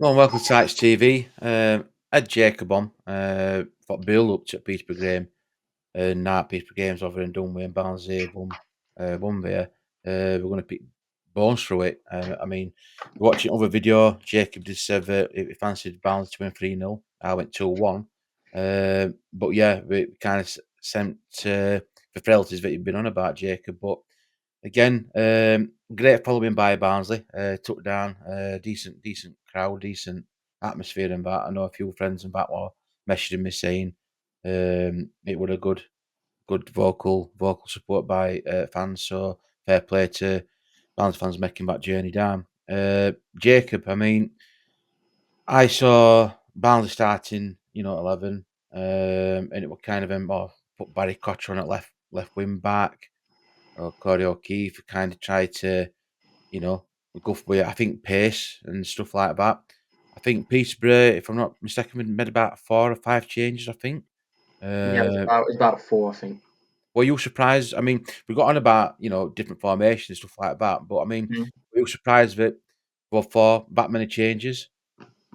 Well, welcome to Tykes Tv. Had Jacob on. Got Bill up to Peterborough game. And now Peterborough games over in Dunway and Barnsley won there. We're going to pick bones through it. I mean, watching other video, Jacob did say that he fancied Barnsley to win 3-0. I went 2-1. But yeah, we kind of sent the frailties that you've been on about, Jacob. But again, great following by Barnsley. Took down decent crowd, decent atmosphere and that. I know a few friends and that were messaging me saying it was a good vocal support by fans. So fair play to Barnsley fans making that journey down. Jacob, I mean, I saw Barnsley starting, 11, and it was kind of put Barry Cotter on at left wing back, or Corey O'Keefe kind of tried to you know, go for I think pace and stuff like that. I think Peterborough, if I'm not mistaken, made about 4 or 5 changes. I think. Yeah, Uh, it was about four, I think. were you surprised? I mean, we got on about different formations and stuff like that, but I mean, Mm. were you surprised that well for that many changes?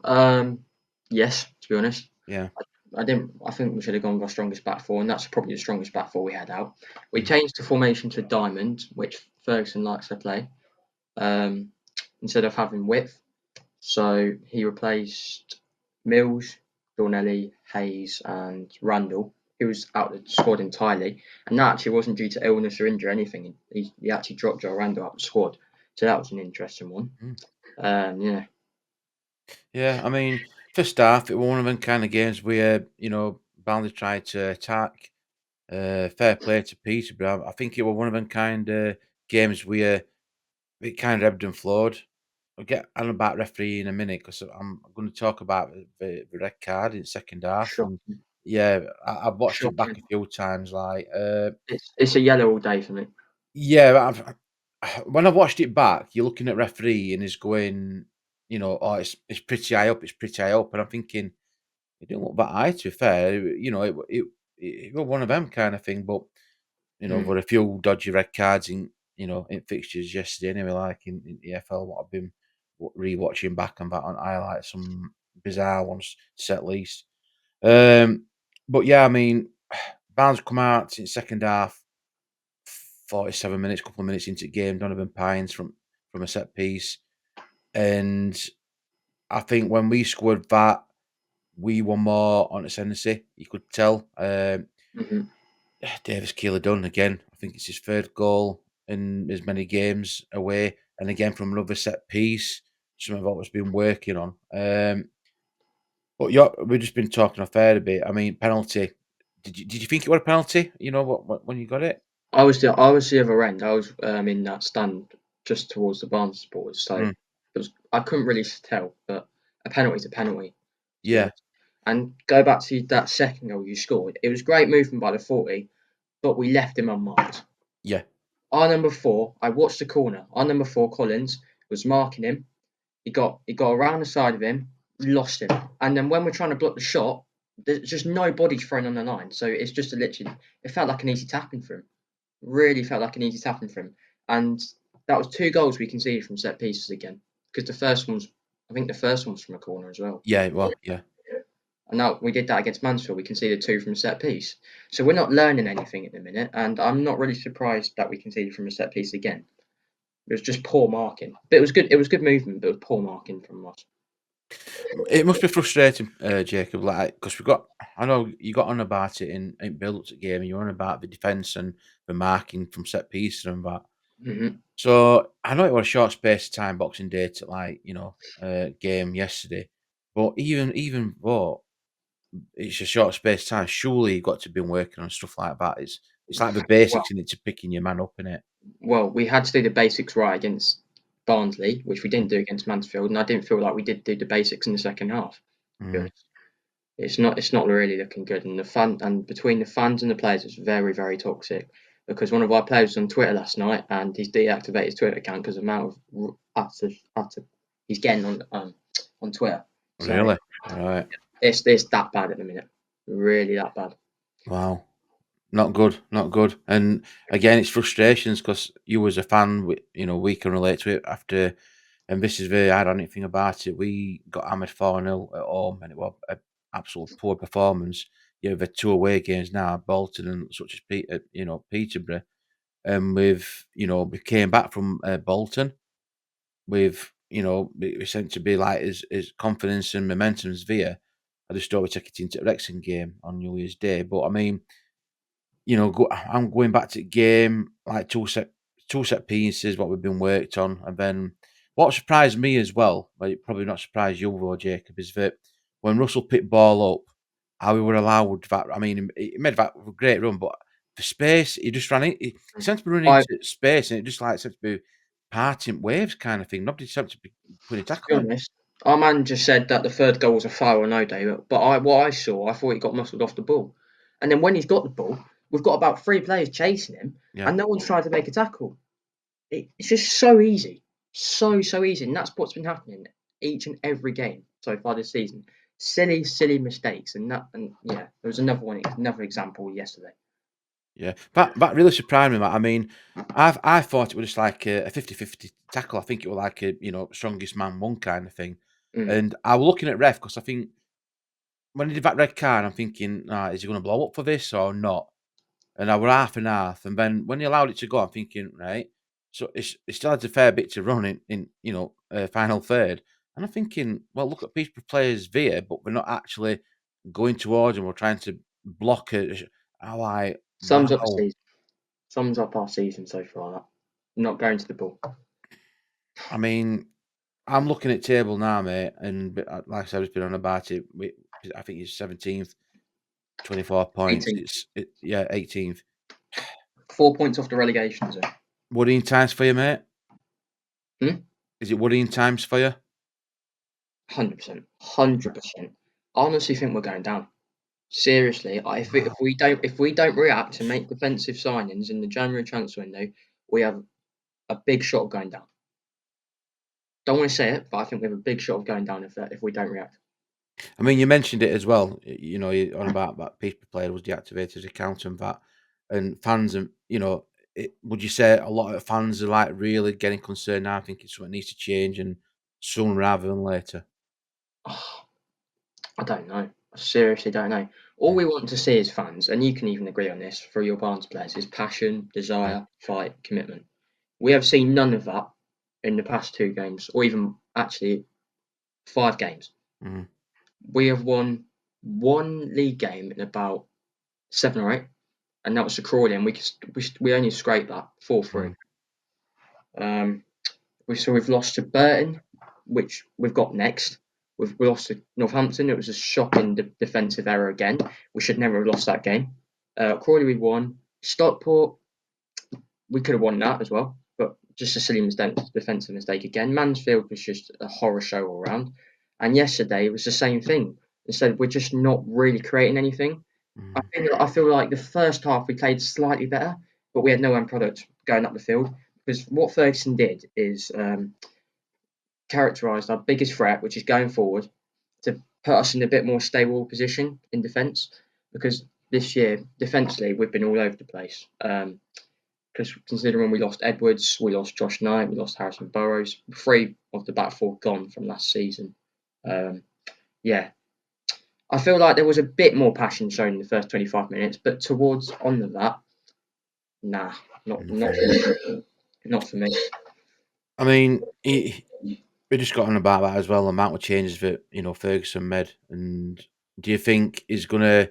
Um, yes, to be honest, Yeah. I didn't. I think we should have gone with our strongest back four, and that's probably the strongest back four we had out. We Mm. changed the formation to diamond, which Ferguson likes to play, um, instead of having width. So he replaced Mills, Dornelli, Hayes, and Randall. He was out of the squad entirely, and that actually wasn't due to illness or injury or anything. He actually dropped Joe Randall out of the squad, so that was an interesting one. Mm. Yeah. Yeah, I mean, first half, it was one of them kind of games where Burnley tried to attack. Fair play to Peterborough. I think it was one of them kind of games where it kind of ebbed and flowed. I'll get on about referee in a minute because I'm going to talk about the red card in second half. And Shocking. yeah, I've watched it back Shocking. a few times. Like, It's a yellow all day for me. yeah, when I've watched it back, you're looking at referee and he's going, oh, it's pretty high up, it's pretty high up, and I'm thinking it didn't look that high. To be fair, it was one of them kind of thing, but Mm. there were a few dodgy red cards in fixtures yesterday anyway, like in the EFL, what I've been rewatching back and back on highlights, some bizarre ones, to say at least. But yeah, I mean, Barnes come out in second half, 47 minutes, couple of minutes into the game, Donovan Pines from a set piece. And I think when we scored that, we were more on ascendancy, you could tell. Mhm. Davis Keeler done again. I think it's his third goal in as many games away, and again from another set piece. Something I've always been working on. But yeah, we've just been talking off air a bit. I mean, penalty. Did you think it was a penalty? When you got it? I was the other end. I was in that stand just towards the Barnes supporters, so Mm, I couldn't really tell, but a penalty's a penalty, to be yeah, honest. And go back to that second goal you scored. It was great movement by the 40, but we left him unmarked. yeah, Our number four, I watched the corner. Our number four, Collins, was marking him. He got around the side of him, lost him, and then when we're trying to block the shot, there's just no body thrown on the line. So it's just a literally, it felt like an easy tapping for him. Really felt like an easy tapping for him, and that was two goals we conceded from set pieces again. Because I think the first one was from a corner as well. yeah. Well, yeah. And now we did that against Mansfield. We conceded two from a set piece. So we're not learning anything at the minute, and I'm not really surprised that we conceded from a set piece again. It was just poor marking. But it was good. It was good movement, but it was poor marking from us. It must be frustrating, Jacob, like because we got. I know you got on about it in build up to the game. And you were on about the defence and the marking from set pieces and that. Hmm. So I know it was a short space of time, Boxing Day to game yesterday, but even though it's a short space of time, surely you've got to be working on stuff like that. It's like the Well, basics in it to picking your man up in it. well, we had to do the basics right against Barnsley, which we didn't do against Mansfield, and I didn't feel like we did do the basics in the second half. To be Mm, honest. It's not really looking good, and the fan and between the fans and the players, it's very very toxic. Because one of our players was on Twitter last night, and he's deactivated his Twitter account because of the amount of utter he's getting on Twitter. So really? Right. it's that bad at the minute, really that bad. Wow. Not good. Not good. And again, it's frustrations because you as a fan, we can relate to it after And this is the ironic thing about it. We got hammered 4-0 at home, and it was an absolute poor performance. You know, the two away games now, Bolton and such as Peterborough, and we came back from Bolton with we seem to be like as confidence and momentum's there. I just thought we'd take it into the Wrexham game on New Year's Day, but I mean, I'm going back to the game, like two set pieces, what we've been worked on, and then what surprised me as well, but it probably not surprised you though, Jacob, is that when Russell picked ball up, how we were allowed that. I mean, he made that a great run, but the space he just ran in. He seemed to be running I, into space, and it just like seemed to be parting waves kind of thing. Nobody seemed to be putting a to be tackle on. honest, our man just said that the third goal was a foul or no day, but what I saw, I thought he got muscled off the ball. And then when he's got the ball, we've got about 3 players chasing him, Yeah, and no one's trying to make a tackle. It's just so easy. So easy. And that's what's been happening each and every game so far this season. Silly mistakes. And yeah, there was another example yesterday. yeah. That really surprised me, Matt. I mean, I thought it was just like a 50-50 tackle. I think it was like a strongest man won kind of thing. Mm. And I was looking at ref because I think when he did that red card, I'm thinking, is he going to blow up for this or not? And I were half and half. And then when he allowed it to go, I'm thinking, right, so it still has a fair bit to run in final third. And I'm thinking, well, look at people players there, but we're not actually going towards him. We're trying to block it. I'm like, Sums up the wow. season. Sums up our season so far. That not going to the ball. I mean, I'm looking at table now, mate, and like I said, I've just been on about it. I think he's 17th, 24 points. 18. Yeah, 18th. 4 points off the relegation zone. Worrying times for you, mate? Hmm? Is it worrying times for you? 100%. 100%. I honestly think we're going down. Seriously, if we don't react and make defensive signings in the January transfer window, we have a big shot of going down. Don't want to say it, but I think we have a big shot of going down if we don't react. I mean, you mentioned it as well. On about that Peterborough player was deactivated as account and that, and fans and would you say a lot of fans are like really getting concerned now, thinking something needs to change and sooner rather than later? Oh, I don't know. I seriously don't know. All Yeah, we want to see as fans, and you can even agree on this for your Barnes players, is passion, yeah. desire, fight, commitment. We have seen none of that in the past 2 games, or even actually 5 games. Mhm, We have won one league game in about 7 or 8, and that was the Crawley, and we only scraped that 4-3. mhm, Um, we've lost to Burton, which we've got next. We lost to Northampton. It was a shocking defensive error again. We should never have lost that game. Crawley we won. Stockport we could have won that as well, but just a silly defensive mistake again. Mansfield was just a horror show all round, and yesterday it was the same thing. Instead, we're just not really creating anything. mhm, I feel like the first half we played slightly better, but we had no end product going up the field. Because what Ferguson did is characterised our biggest threat, which is going forward, to put us in a bit more stable position in defence. Because this year, defensively, we've been all over the place. Because considering we lost Edwards, we lost Josh Knight, we lost Harrison Burrows, 3 of the back 4 gone from last season. Yeah, I feel like there was a bit more passion shown in the first 25 minutes, but towards on to that, nah, nothing. not for me. I mean, we just got on about that as well. The amount of changes that Ferguson made, and do you think he's gonna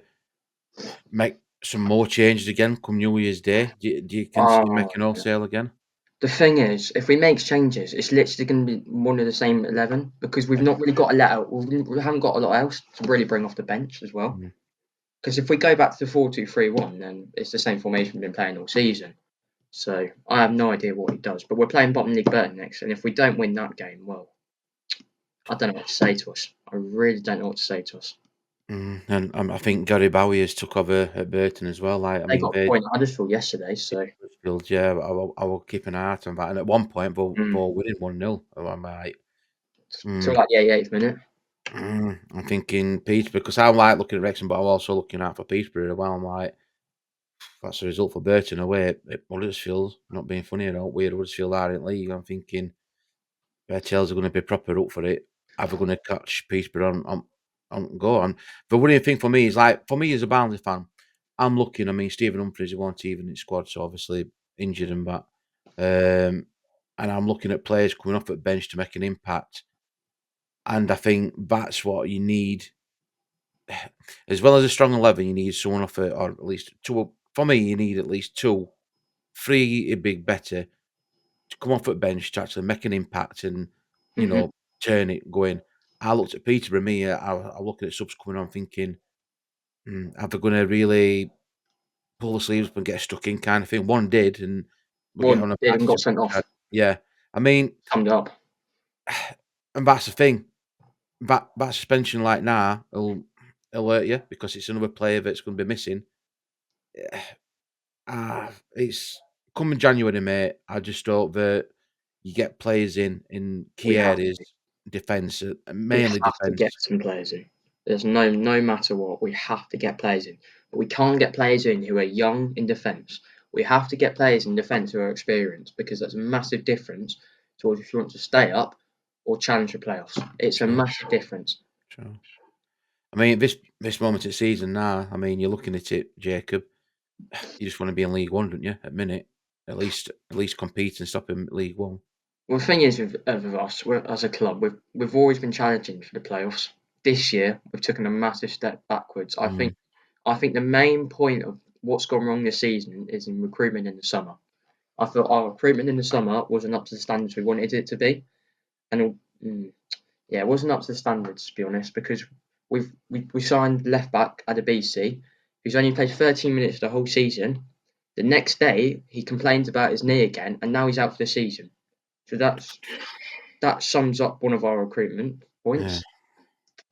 make some more changes again come New Year's Day? Do you consider Oh, making wholesale again? the thing is, if we make changes, it's literally going to be one of the same 11 because we've not really got a let out. We haven't got a lot else to really bring off the bench as well. Mm. Because if we go back to the 4-2-3-1, then it's the same formation we've been playing all season. So I have no idea what he does. But we're playing bottom league Burton next, and if we don't win that game, well, I don't know what to say to us. I really don't know what to say to us. And I think Gary Bowie has took over at Burton as well. Like, I They mean, got a they point at Huddersfield yesterday, so Huddersfield, yeah, I will keep an eye out on that. And at one point, mm, they're winning 1-0. And I'm like, till mm, like the 88th minute. I'm thinking Peterborough, because I like looking at Wrexham, but I'm also looking out for Peterborough as well. I'm like, that's a result for Burton away at Huddersfield. Not being funny, I don't weird Huddersfield are in league. I'm thinking, Tales are going to be proper up for it. Are they going to catch Peterborough on go on? The worrying thing for me is like for me as a Barnsley fan, I'm looking. I mean, Stephen Humphries, he wasn't even in the squad, so obviously injured and that. And I'm looking at players coming off at bench to make an impact, and I think that's what you need. As well as a strong 11, you need someone off it, or at least two. For me, you need at least two, three. It'd be better to come off at bench to actually make an impact and Hmm. turn it going. I looked at Peterborough. Me, I looking at subs coming on, thinking, are they going to really pull the sleeves up and get stuck in, kind of thing? One did, and we get One on a did and patch. got sent off. Yeah, I mean, Summed it up. and that's the thing. That suspension like now will alert you because it's another player that's going to be missing. It's coming January, mate. I just hope that you get players in We key have areas, defence, we mainly have to get defence. some players in. There's no matter what, we have to get players in. But we can't get players in who are young in defence. We have to get players in defence who are experienced because that's a massive difference towards if you want to stay up or challenge the playoffs. It's a True, massive difference. true. I mean, this moment of season now. I mean, you're looking at it, Jacob. You just want to be in League One, don't you? At minute, at least compete and stop in League One. Well, the thing is with us, as a club, we've always been challenging for the playoffs. This year, we've taken a massive step backwards. Mm, I think the main point of what's gone wrong this season is in recruitment in the summer. I thought our recruitment in the summer wasn't up to the standards we wanted it to be, and yeah, it wasn't up to the standards to be honest. Because we signed left back Adebisi, who's only played 13 minutes the whole season. The next day, he complains about his knee again, and now he's out for the season. So that sums up one of our recruitment yeah, points.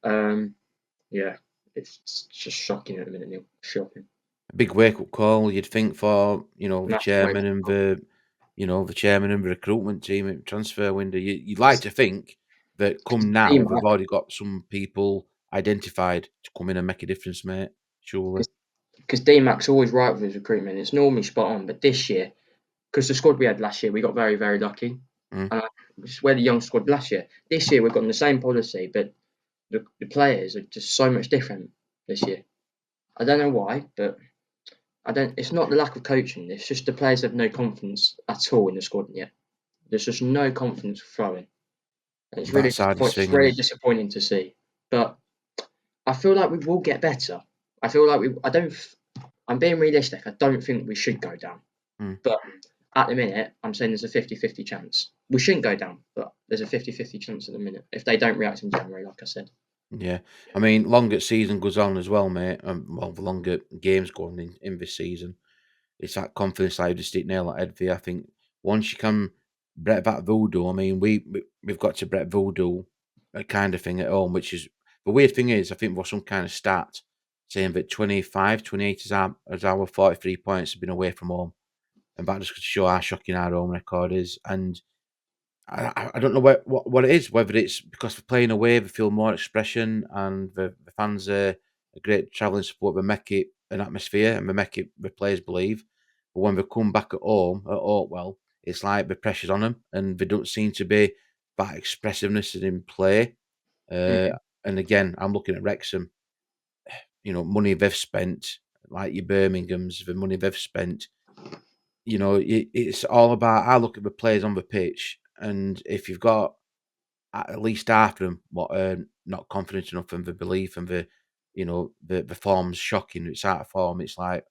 Um, yeah, it's just shocking at the minute, Neil. Shocking. a big wake up call. You'd think for the Massive wake chairman up and call. the chairman and the recruitment team at transfer window. You'd like to think that come now they've Because already got some people identified to come in and make a difference, mate. Surely. because D-Mac's always right with his recruitment. It's normally spot on, but this year, because the squad we had last year, we got very, very lucky. Mm, It's where the young squad last year. This year, we've got the same policy, but the players are just so much different this year. I don't know why, but I don't. It's not the lack of coaching. It's just the players have no confidence at all in the squad yet. There's just no confidence flowing. And that side of it's thing, really innit? disappointing to see. But I feel like we will get better. I feel like we. I don't. I'm being realistic. I don't think we should go down. Mm. But at the minute, I'm saying there's a 50-50 chance. We shouldn't go down, but there's a 50-50 chance at the minute if they don't react in January, like I said. Yeah, I mean, longer season goes on as well, mate. Well, the longer games go on in this season, it's that confidence I just hit nail at Edvey. I think once you can Brett that voodoo, I mean, we've got to Brett voodoo a kind of thing at home, which is the weird thing is I think there was some kind of stat saying that 25, 28 is our 43 points have been away from home, and that just to show how shocking our home record is. And I don't know what it is, whether it's because we're playing away, we feel more expression, and the fans are a great travelling support. We make it an atmosphere, and we make it the players believe. But when we come back at home at Oakwell, it's like the pressure's on them, and they don't seem to be that expressiveness in play. Uh, Mm-hmm. and again, I'm looking at Wrexham. Money they've spent, like your Birmingham's, the money they've spent. It's all about. I look at the players on the pitch, and if you've got at least half of them what are not confident enough in the belief and the form's shocking. It's out of form. It's like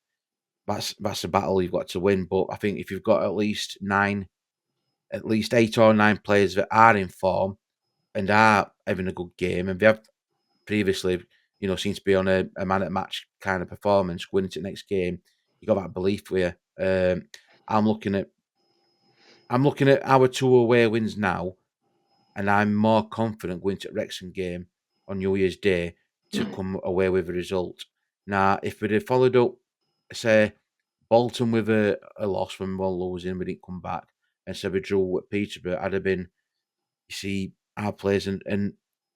that's a battle you've got to win. But I think if you've got at least 8 or 9 players that are in form and are having a good game, and they have previously, seems to be on a man at match kind of performance going into the next game, you got that belief where I'm looking at our 2 away wins now, and I'm more confident going to the Wrexham game on New Year's Day to come away with a result. Now, if we'd have followed up, say, Bolton with a loss when we were losing, we didn't come back, and so we drew at Peterborough, I'd have been, you see, our players and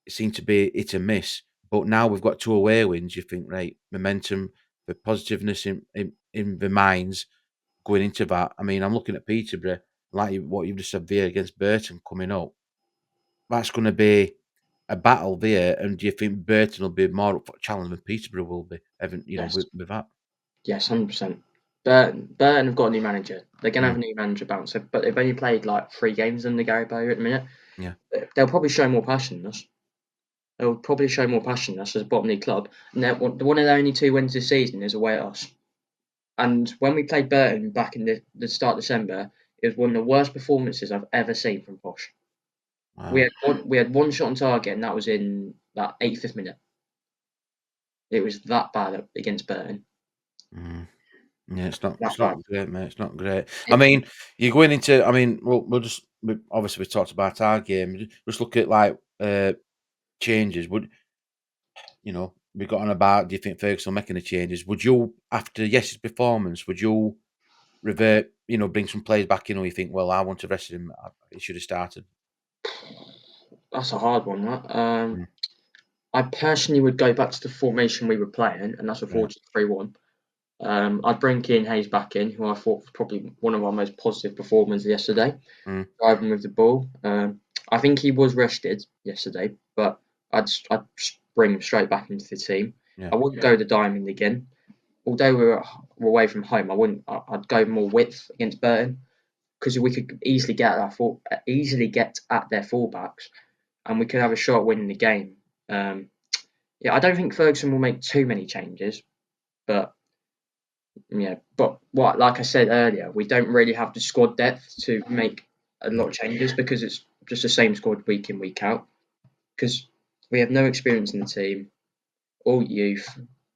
it seemed to be hit and miss. But now we've got 2 away wins, you think, right, momentum, the positiveness in the minds going into that. I mean, I'm looking at Peterborough, like what you've just said there against Burton coming up. that's going to be a battle there? And do you think Burton will be more up for challenge than Peterborough will be? Yes, With that. yes, 100%. Burton have got a new manager. They're going to have Mm, a new manager bounce, but they've only played like 3 games under Gary Bowyer at the minute. yeah. They'll probably show more passion than us. They'll probably show more passion than us as a bottom league club. And one of their only 2 wins this season is away at us. And when we played Burton back in the start of December, it was one of the worst performances I've ever seen from Posh. Wow. We had 1 shot on target, and that was in that 85th minute. It was that bad against Burton. Mm. Yeah, That it's bad. not great, mate. It's not great. I It, mean, you're going into. I mean, obviously we talked about our game. Just look at like changes. We got on about? Do you think Ferguson will make any changes? Would you, after yesterday's performance, would you revert? Bring some players back in, or you think, well, I want to rest him. He should have started. that's a hard one. That. Mm, I personally would go back to the formation we were playing, and that's a right. 4-3-1. I'd bring Keane Hayes back in, who I thought was probably one of our most positive performers yesterday, Mm, driving with the ball. I think he was rested yesterday, but I'd bring him straight back into the team. yeah. I wouldn't go the diamond again. Although we're away from home, I wouldn't. I'd go more width against Burton because we could easily get at their fullbacks, and we could have a shot at winning the game. Yeah, I don't think Ferguson will make too many changes, but yeah, but like I said earlier, we don't really have the squad depth to make a lot of changes because it's just the same squad week in, week out. Because we have no experience in the team, all youth.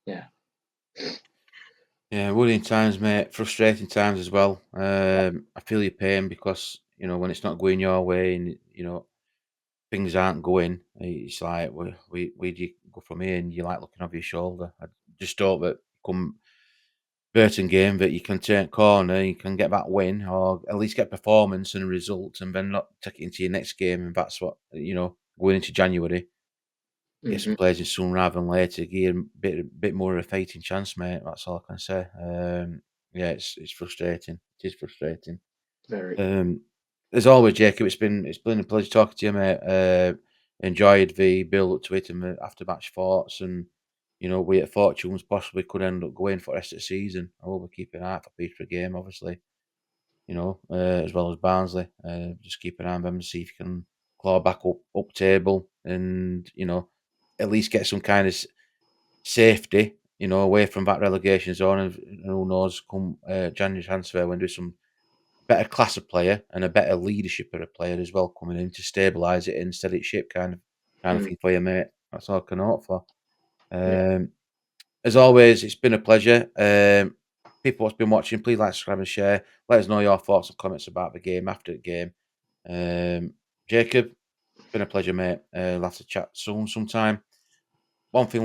Yeah, Yeah, worrying times, mate. Frustrating times as well. I feel your pain because when it's not going your way and things aren't going, it's like where do you go from here? And you're like looking over your shoulder. I just hope that come Burton game that you can turn a corner, you can get that win, or at least get performance and a result, and then not take it into your next game. And that's what going into January. Get some hmm players in sooner rather than later. Give 'em bit more of a fighting chance, mate. That's all I can say. Yeah, it's frustrating. It is frustrating. very. Um, as always, Jacob, it's been a pleasure talking to you, mate. Enjoyed the build up to it and the after match thoughts, and we at Fortunes possibly could end up going for the rest of the season. I will be keeping an eye out for Peterborough game, obviously. As well as Barnsley. Just keep an eye on them to see if you can claw back up table and at least get some kind of safety. Away from that relegation zone, and who knows, come January transfer when there's some better class of player and a better leadership of a player as well coming in to stabilise it and steady it ship kind of Mm, thing for you, mate. That's all I can hope for. yeah, Um, as always, it's been a pleasure. People what's been watching, please like, subscribe, and share. Let us know your thoughts and comments about the game after the game. Jacob, been a pleasure, mate. We'll have to chat soon, sometime. One thing